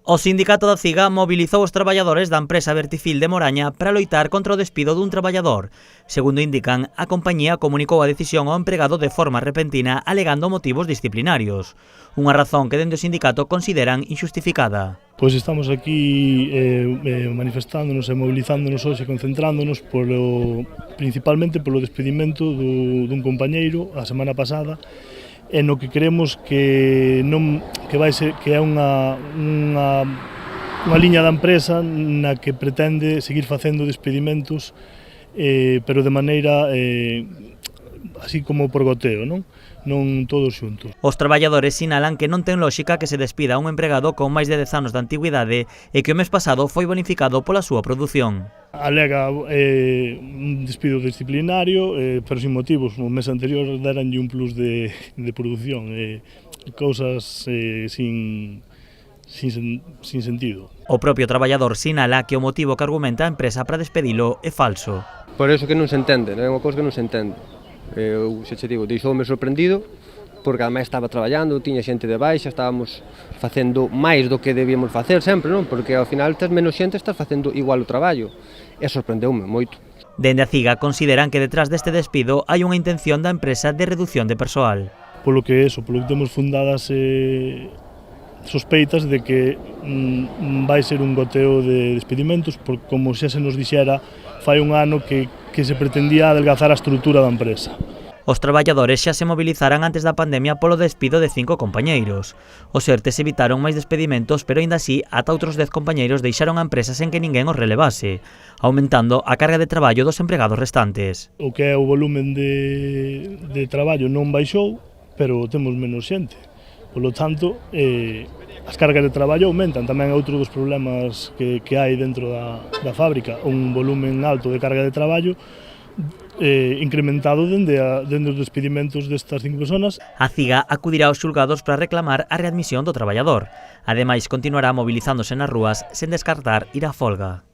O sindicato da CIGA mobilizou os traballadores da empresa Vertifil de Moraña para loitar contra o despido dun traballador. Segundo indican, a compañía comunicou a decisión ao empregado de forma repentina alegando motivos disciplinarios. Unha razón que dende o sindicato consideran injustificada. Pois estamos aquí manifestándonos e mobilizándonos hoxe, concentrándonos principalmente polo despedimento dun compañeiro a semana pasada, e no que creemos que é unha liña da empresa na que pretende seguir facendo despedimentos, pero de maneira así como por goteo, non todos xuntos. Os traballadores sinalan que non ten lóxica que se despida a un empregado con máis de 10 anos de antigüidade e que o mes pasado foi bonificado pola súa produción. Alega un despido disciplinario, pero sin motivos. O mes anterior daranlle un plus de produción, cousas sin sentido. O propio traballador sinala que o motivo que argumenta a empresa para despedilo é falso. Por eso que non se entende, é unha cousa que non se entende. Eu, xa che digo, deixoume sorprendido, porque ademais estaba traballando, tiña xente de baixa, estábamos facendo máis do que debíamos facer sempre, non? Porque ao final tes menos xente, estás facendo igual o traballo. E sorprendeume moito. Dende a CIGA consideran que detrás deste despido hai unha intención da empresa de reducción de persoal. Polo que temos fundadas sospeitas de que vai ser un goteo de despedimentos, porque como xa se nos dixera, fai un ano que se pretendía adelgazar a estrutura da empresa. Os traballadores xa se movilizaran antes da pandemia polo despido de 5 compañeiros. Os ERTEs evitaron máis despedimentos, pero aínda así, ata outros 10 compañeiros deixaron a empresa sen que ninguén os relevase, aumentando a carga de traballo dos empregados restantes. O que é o volumen de traballo non baixou, pero temos menos xente. Polo tanto, as cargas de traballo aumentan. Tamén é outro dos problemas que hai dentro da fábrica, un volumen alto de carga de traballo incrementado dende os despedimentos destas 5 personas. A CIGA acudirá aos xulgados para reclamar a readmisión do traballador. Ademais, continuará movilizándose nas rúas sen descartar ir á folga.